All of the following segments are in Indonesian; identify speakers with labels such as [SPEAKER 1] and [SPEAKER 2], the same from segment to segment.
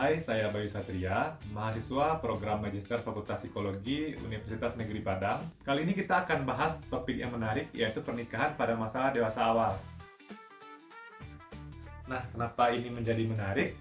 [SPEAKER 1] Hai, saya Bayu Satria, mahasiswa program Magister Fakultas Psikologi Universitas Negeri Padang. Kali ini kita akan bahas topik yang menarik, yaitu pernikahan pada masa dewasa awal. Nah, kenapa ini menjadi menarik?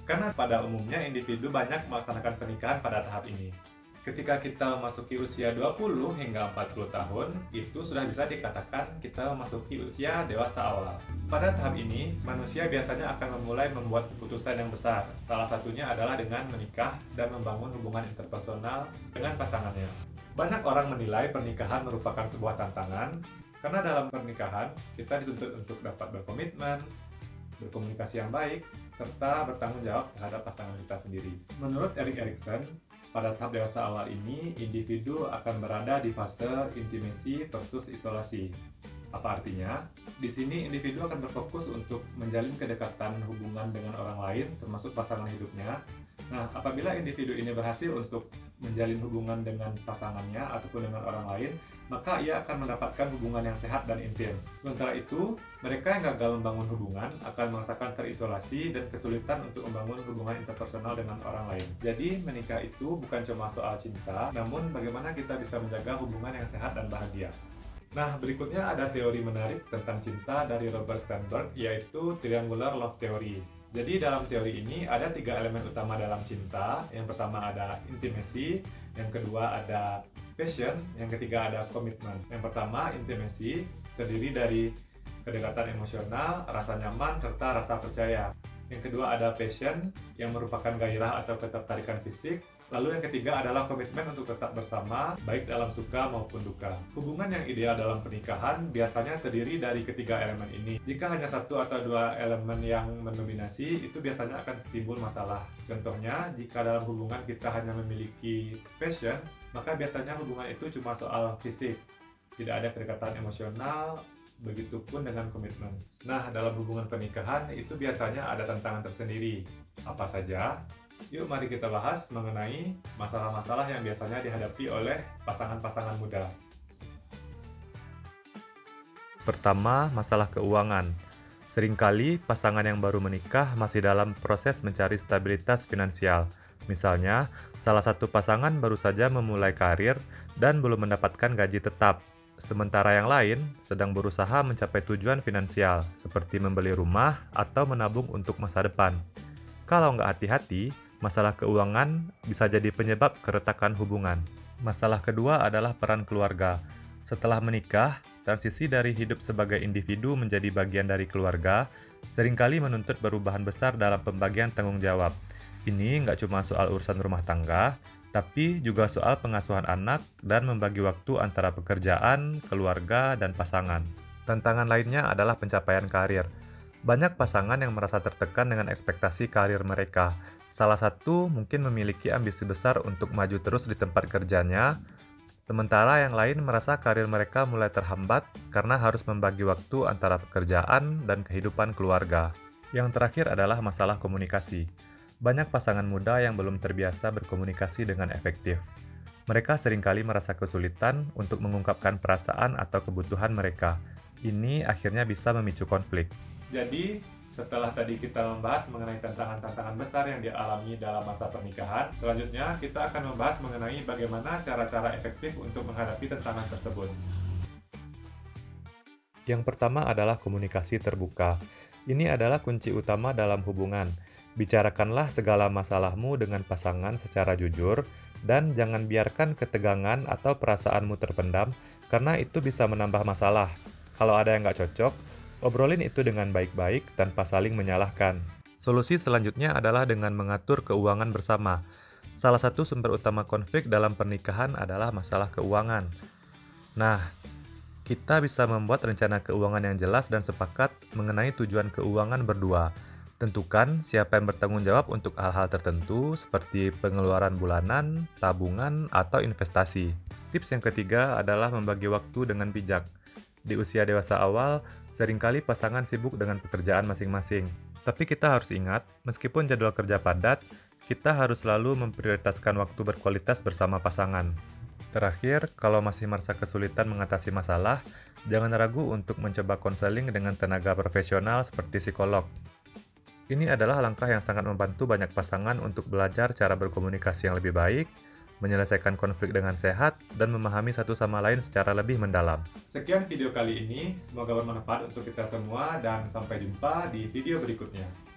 [SPEAKER 1] Karena pada umumnya individu banyak melaksanakan pernikahan pada tahap ini. Ketika kita memasuki usia 20 hingga 40 tahun, itu sudah bisa dikatakan kita memasuki usia dewasa awal. Pada tahap ini, manusia biasanya akan memulai membuat keputusan yang besar. Salah satunya adalah dengan menikah dan membangun hubungan interpersonal dengan pasangannya. Banyak orang menilai pernikahan merupakan sebuah tantangan, karena dalam pernikahan kita dituntut untuk dapat berkomitmen, berkomunikasi yang baik, serta bertanggung jawab terhadap pasangan kita sendiri. Menurut Erik Erikson, pada tahap dewasa awal ini, individu akan berada di fase intimasi versus isolasi. Apa artinya? Di sini individu akan berfokus untuk menjalin kedekatan hubungan dengan orang lain, termasuk pasangan hidupnya. Nah, apabila individu ini berhasil untuk menjalin hubungan dengan pasangannya ataupun dengan orang lain, maka ia akan mendapatkan hubungan yang sehat dan intim. Sementara itu, mereka yang gagal membangun hubungan akan merasakan terisolasi dan kesulitan untuk membangun hubungan interpersonal dengan orang lain. Jadi, menikah itu bukan cuma soal cinta, namun bagaimana kita bisa menjaga hubungan yang sehat dan bahagia. Nah, berikutnya ada teori menarik tentang cinta dari Robert Sternberg, yaitu Triangular Love Theory. Jadi dalam teori ini ada 3 elemen utama dalam cinta. Yang pertama ada intimacy, yang kedua ada passion, yang ketiga ada komitmen. Yang pertama, intimacy, terdiri dari kedekatan emosional, rasa nyaman, serta rasa percaya. Yang kedua ada passion, yang merupakan gairah atau ketertarikan fisik. Lalu yang ketiga adalah komitmen untuk tetap bersama, baik dalam suka maupun duka. Hubungan yang ideal dalam pernikahan biasanya terdiri dari ketiga elemen ini. Jika hanya satu atau dua elemen yang mendominasi, itu biasanya akan timbul masalah. Contohnya, jika dalam hubungan kita hanya memiliki passion, maka biasanya hubungan itu cuma soal fisik. Tidak ada kedekatan emosional, begitupun dengan komitmen. Nah, dalam hubungan pernikahan itu biasanya ada tantangan tersendiri. Apa saja? Yuk mari kita bahas mengenai masalah-masalah yang biasanya dihadapi oleh pasangan-pasangan muda.
[SPEAKER 2] Pertama, masalah keuangan. Seringkali pasangan yang baru menikah masih dalam proses mencari stabilitas finansial. Misalnya, salah satu pasangan baru saja memulai karir dan belum mendapatkan gaji tetap, sementara yang lain sedang berusaha mencapai tujuan finansial, seperti membeli rumah atau menabung untuk masa depan. Kalau nggak hati-hati, masalah keuangan bisa jadi penyebab keretakan hubungan. Masalah kedua adalah peran keluarga. Setelah menikah, transisi dari hidup sebagai individu menjadi bagian dari keluarga seringkali menuntut perubahan besar dalam pembagian tanggung jawab. Ini nggak cuma soal urusan rumah tangga, tapi juga soal pengasuhan anak dan membagi waktu antara pekerjaan, keluarga, dan pasangan. Tantangan lainnya adalah pencapaian karir. Banyak pasangan yang merasa tertekan dengan ekspektasi karir mereka. Salah satu mungkin memiliki ambisi besar untuk maju terus di tempat kerjanya, sementara yang lain merasa karir mereka mulai terhambat karena harus membagi waktu antara pekerjaan dan kehidupan keluarga. Yang terakhir adalah masalah komunikasi. Banyak pasangan muda yang belum terbiasa berkomunikasi dengan efektif. Mereka seringkali merasa kesulitan untuk mengungkapkan perasaan atau kebutuhan mereka. Ini akhirnya bisa memicu konflik.
[SPEAKER 1] Jadi, setelah tadi kita membahas mengenai tantangan-tantangan besar yang dialami dalam masa pernikahan, selanjutnya kita akan membahas mengenai bagaimana cara-cara efektif untuk menghadapi tantangan tersebut.
[SPEAKER 2] Yang pertama adalah komunikasi terbuka. Ini adalah kunci utama dalam hubungan. Bicarakanlah segala masalahmu dengan pasangan secara jujur, dan jangan biarkan ketegangan atau perasaanmu terpendam, karena itu bisa menambah masalah. Kalau ada yang nggak cocok, obrolin itu dengan baik-baik tanpa saling menyalahkan. Solusi selanjutnya adalah dengan mengatur keuangan bersama. Salah satu sumber utama konflik dalam pernikahan adalah masalah keuangan. Nah, kita bisa membuat rencana keuangan yang jelas dan sepakat mengenai tujuan keuangan berdua. Tentukan siapa yang bertanggung jawab untuk hal-hal tertentu seperti pengeluaran bulanan, tabungan, atau investasi. Tips yang ketiga adalah membagi waktu dengan bijak. Di usia dewasa awal, seringkali pasangan sibuk dengan pekerjaan masing-masing. Tapi kita harus ingat, meskipun jadwal kerja padat, kita harus selalu memprioritaskan waktu berkualitas bersama pasangan. Terakhir, kalau masih merasa kesulitan mengatasi masalah, jangan ragu untuk mencoba konseling dengan tenaga profesional seperti psikolog. Ini adalah langkah yang sangat membantu banyak pasangan untuk belajar cara berkomunikasi yang lebih baik, menyelesaikan konflik dengan sehat, dan memahami satu sama lain secara lebih mendalam.
[SPEAKER 1] Sekian video kali ini, semoga bermanfaat untuk kita semua dan sampai jumpa di video berikutnya.